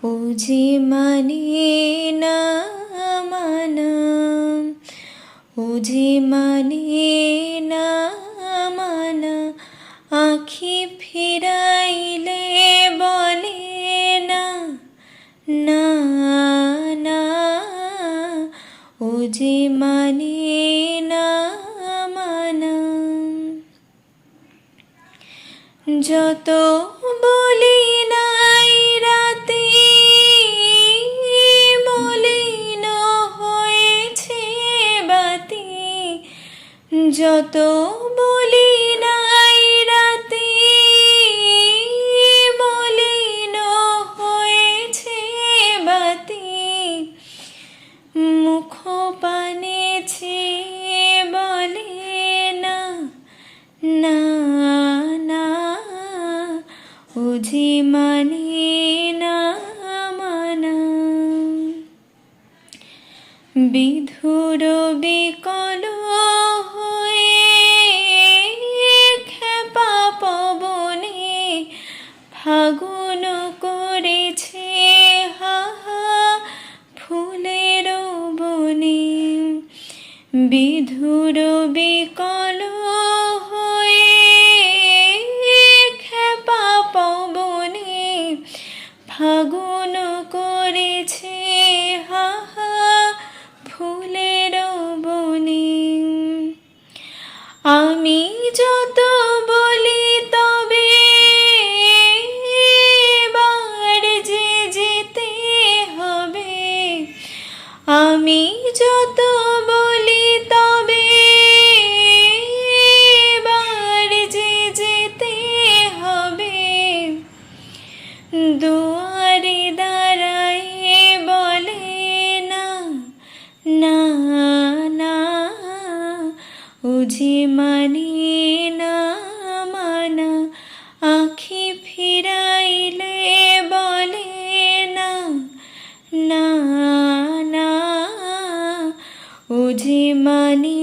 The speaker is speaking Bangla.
ও যে মানে না মানা, ও যে মানে না মানা, আখি ফিরাইলে বলে না না না, ও যে মানে না মানা। যত বলি নাই রাতে মলিন হয়েছে বাতি, যত বলি নাই রাতে মলিন হয়েছে বাতি, মুখ পানে চেয়ে বলে না না না, ও যে মানে না মানা। বিধুর বিকল হয়ে খেপা পবনে ফাগুন করেছে হাহা ফুলের বনে, বিধুর বিকল হয়ে খেপা পবনে ফাগুন করেছে হাহা ফুলের বনে। আমি যত বলি তবে এবার যে যেতে হবে, আমি যত বলি তবে এবার যে যেতে হবে, দুয়ারে দাঁড়ায়ে বলে না না না, ও যে মানে না মানা, আখি ফিরাইলে বলে না না না, ও যে মানে